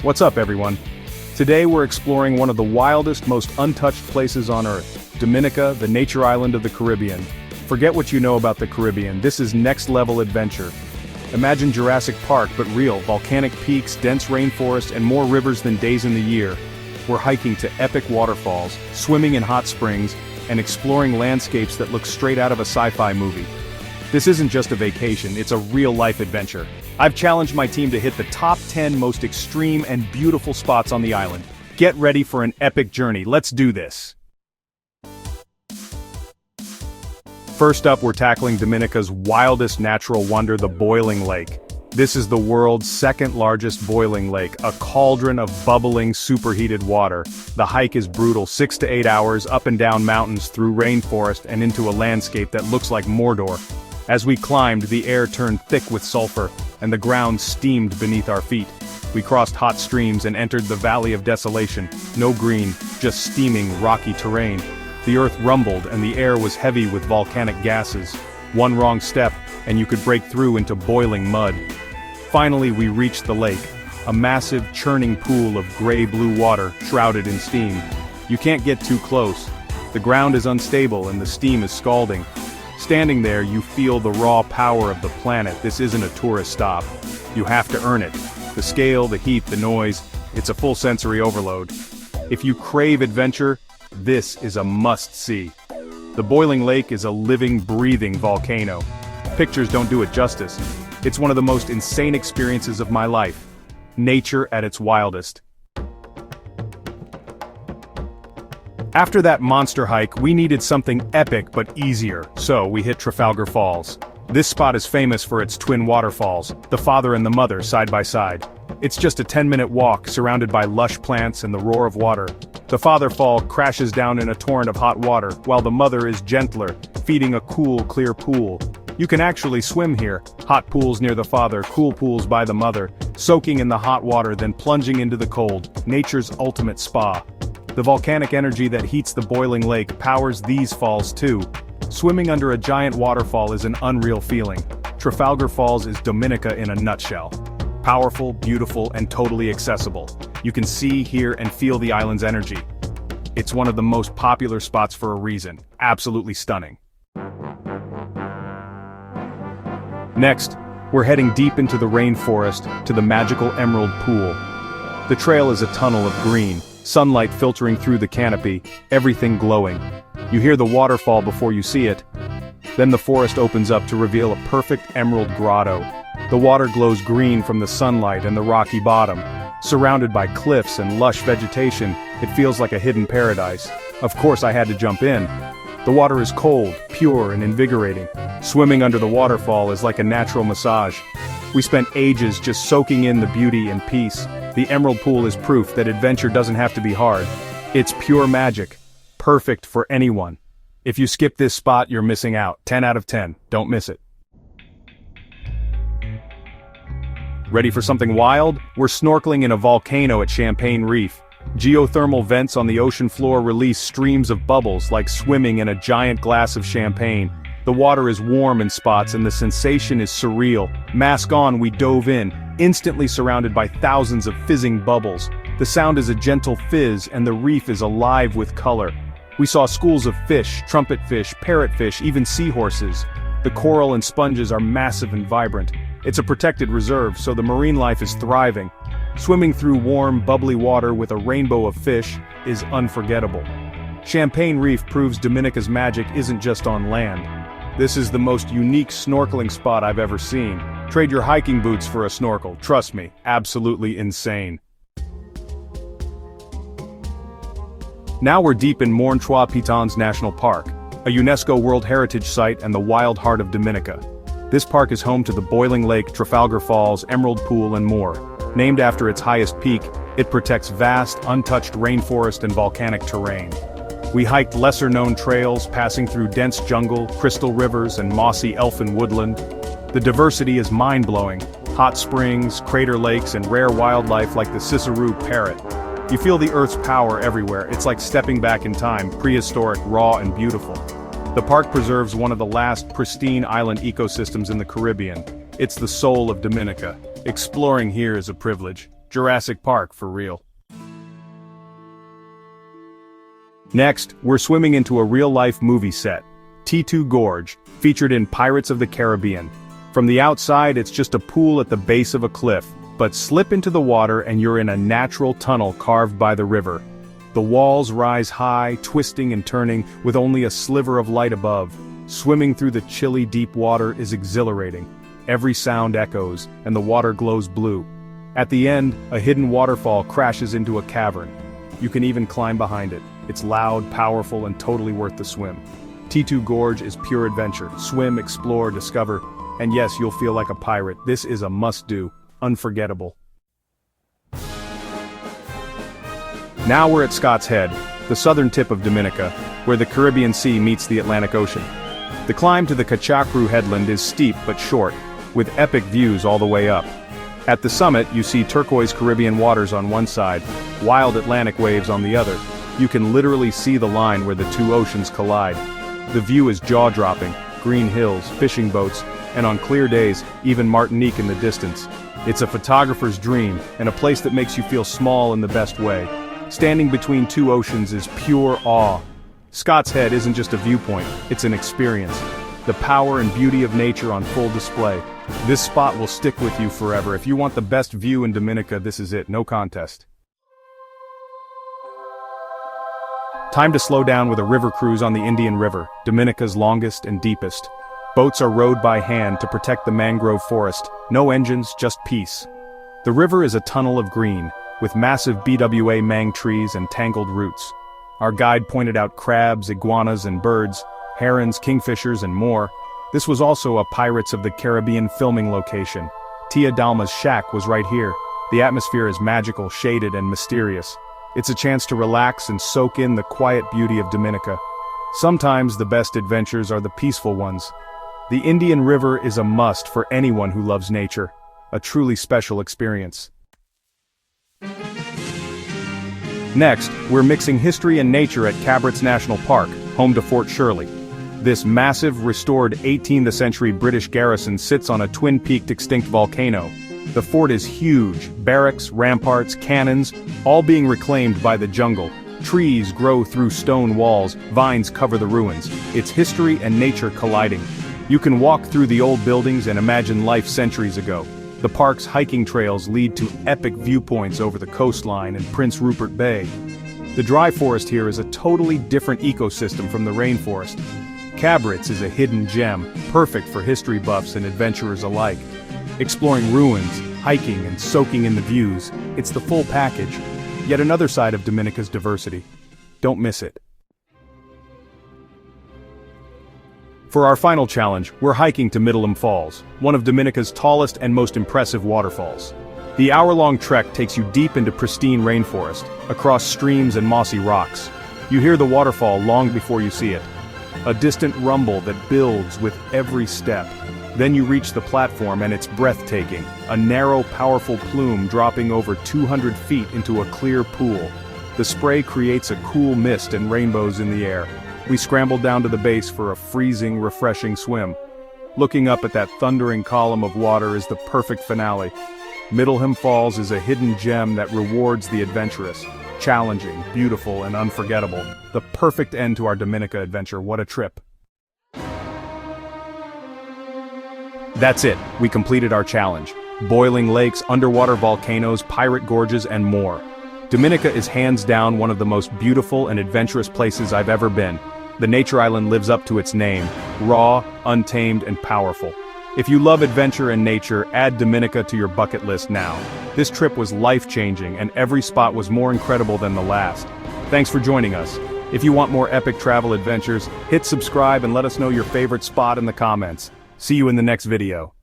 What's up, everyone? Today we're exploring one of the wildest, most untouched places on Earth, Dominica, the nature island of the Caribbean. Forget what you know about the Caribbean, this is next-level adventure. Imagine Jurassic Park, but real, volcanic peaks, dense rainforest, and more rivers than days in the year. We're hiking to epic waterfalls, swimming in hot springs, and exploring landscapes that look straight out of a sci-fi movie. This isn't just a vacation, it's a real-life adventure. I've challenged my team to hit the top 10 most extreme and beautiful spots on the island. Get ready for an epic journey, let's do this! First up, we're tackling Dominica's wildest natural wonder, the boiling lake. This is the world's second largest boiling lake, a cauldron of bubbling, superheated water. The hike is brutal, 6 to 8 hours, up and down mountains through rainforest and into a landscape that looks like Mordor. As we climbed, the air turned thick with sulfur, and the ground steamed beneath our feet. We crossed hot streams and entered the Valley of Desolation. No green, just steaming, rocky terrain. The earth rumbled and the air was heavy with volcanic gases. One wrong step, and you could break through into boiling mud. Finally, we reached the lake, a massive, churning pool of gray-blue water shrouded in steam. You can't get too close. The ground is unstable and the steam is scalding. Standing there, you feel the raw power of the planet. This isn't a tourist stop. You have to earn it. The scale, the heat, the noise, it's a full sensory overload. If you crave adventure, this is a must-see. The boiling lake is a living, breathing volcano. Pictures don't do it justice. It's one of the most insane experiences of my life. Nature at its wildest. After that monster hike, we needed something epic but easier, so we hit Trafalgar Falls. This spot is famous for its twin waterfalls, the father and the mother side by side. It's just a 10-minute walk, surrounded by lush plants and the roar of water. The father fall crashes down in a torrent of hot water, while the mother is gentler, feeding a cool, clear pool. You can actually swim here, hot pools near the father, cool pools by the mother, soaking in the hot water then plunging into the cold, nature's ultimate spa. The volcanic energy that heats the boiling lake powers these falls too. Swimming under a giant waterfall is an unreal feeling. Trafalgar Falls is Dominica in a nutshell. Powerful, beautiful, and totally accessible. You can see, hear, and feel the island's energy. It's one of the most popular spots for a reason. Absolutely stunning. Next, we're heading deep into the rainforest to the magical Emerald Pool. The trail is a tunnel of green, sunlight filtering through the canopy, everything glowing. You hear the waterfall before you see it. Then the forest opens up to reveal a perfect emerald grotto. The water glows green from the sunlight and the rocky bottom. Surrounded by cliffs and lush vegetation, it feels like a hidden paradise. Of course I had to jump in. The water is cold, pure, and invigorating. Swimming under the waterfall is like a natural massage. We spent ages just soaking in the beauty and peace. The Emerald Pool is proof that adventure doesn't have to be hard. It's pure magic. Perfect for anyone. If you skip this spot, you're missing out. 10 out of 10. Don't miss it. Ready for something wild? We're snorkeling in a volcano at Champagne Reef. Geothermal vents on the ocean floor release streams of bubbles like swimming in a giant glass of champagne. The water is warm in spots and the sensation is surreal. Mask on, we dove in, instantly surrounded by thousands of fizzing bubbles. The sound is a gentle fizz and the reef is alive with color. We saw schools of fish, trumpetfish, parrotfish, even seahorses. The coral and sponges are massive and vibrant. It's a protected reserve, so the marine life is thriving. Swimming through warm, bubbly water with a rainbow of fish is unforgettable. Champagne Reef proves Dominica's magic isn't just on land. This is the most unique snorkeling spot I've ever seen. Trade your hiking boots for a snorkel, trust me, absolutely insane. Now we're deep in Morne Trois Pitons National Park, a UNESCO World Heritage Site and the wild heart of Dominica. This park is home to the boiling lake, Trafalgar Falls, Emerald Pool, and more. Named after its highest peak, it protects vast, untouched rainforest and volcanic terrain. We hiked lesser-known trails, passing through dense jungle, crystal rivers, and mossy elfin woodland. The diversity is mind-blowing. Hot springs, crater lakes, and rare wildlife like the Ciceroo parrot. You feel the Earth's power everywhere. It's like stepping back in time, prehistoric, raw, and beautiful. The park preserves one of the last pristine island ecosystems in the Caribbean. It's the soul of Dominica. Exploring here is a privilege. Jurassic Park for real. Next, we're swimming into a real-life movie set. T2 Gorge, featured in Pirates of the Caribbean. From the outside it's just a pool at the base of a cliff, but slip into the water and you're in a natural tunnel carved by the river. The walls rise high, twisting and turning, with only a sliver of light above. Swimming through the chilly deep water is exhilarating. Every sound echoes, and the water glows blue. At the end, a hidden waterfall crashes into a cavern. You can even climb behind it. It's loud, powerful, and totally worth the swim. T2 Gorge is pure adventure. Swim, explore, discover, and yes, you'll feel like a pirate. This is a must-do. Unforgettable. Now we're at Scott's Head, the southern tip of Dominica, where the Caribbean Sea meets the Atlantic Ocean. The climb to the Kachakru headland is steep but short, with epic views all the way up. At the summit, you see turquoise Caribbean waters on one side, wild Atlantic waves on the other. You can literally see the line where the two oceans collide. The view is jaw-dropping, green hills, fishing boats, and on clear days, even Martinique in the distance. It's a photographer's dream, and a place that makes you feel small in the best way. Standing between two oceans is pure awe. Scott's Head isn't just a viewpoint, it's an experience. The power and beauty of nature on full display. This spot will stick with you forever. If you want the best view in Dominica, this is it, no contest. Time to slow down with a river cruise on the Indian River, Dominica's longest and deepest. Boats are rowed by hand to protect the mangrove forest. No engines, just peace. The river is a tunnel of green, with massive BWA mang trees and tangled roots. Our guide pointed out crabs, iguanas and birds, herons, kingfishers and more. This was also a Pirates of the Caribbean filming location. Tia Dalma's shack was right here. The atmosphere is magical, shaded and mysterious. It's a chance to relax and soak in the quiet beauty of Dominica. Sometimes the best adventures are the peaceful ones. The Indian River is a must for anyone who loves nature. A truly special experience. Next, we're mixing history and nature at Cabrits National Park, home to Fort Shirley. This massive, restored 18th century British garrison sits on a twin-peaked extinct volcano. The fort is huge, barracks, ramparts, cannons, all being reclaimed by the jungle. Trees grow through stone walls, vines cover the ruins. It's history and nature colliding. You can walk through the old buildings and imagine life centuries ago. The park's hiking trails lead to epic viewpoints over the coastline and Prince Rupert Bay. The dry forest here is a totally different ecosystem from the rainforest. Cabrits is a hidden gem, perfect for history buffs and adventurers alike. Exploring ruins, hiking and soaking in the views, it's the full package. Yet another side of Dominica's diversity. Don't miss it. For our final challenge, we're hiking to Middleham Falls, one of Dominica's tallest and most impressive waterfalls. The hour-long trek takes you deep into pristine rainforest, across streams and mossy rocks. You hear the waterfall long before you see it. A distant rumble that builds with every step. Then you reach the platform and it's breathtaking, a narrow, powerful plume dropping over 200 feet into a clear pool. The spray creates a cool mist and rainbows in the air. We scrambled down to the base for a freezing, refreshing swim. Looking up at that thundering column of water is the perfect finale. Middleham Falls is a hidden gem that rewards the adventurous. Challenging, beautiful, and unforgettable. The perfect end to our Dominica adventure. What a trip. That's it. We completed our challenge. Boiling lakes, underwater volcanoes, pirate gorges, and more. Dominica is hands down one of the most beautiful and adventurous places I've ever been. The nature island lives up to its name, raw, untamed, and powerful. If you love adventure and nature, add Dominica to your bucket list now. This trip was life-changing, and every spot was more incredible than the last. Thanks for joining us. If you want more epic travel adventures, hit subscribe and let us know your favorite spot in the comments. See you in the next video.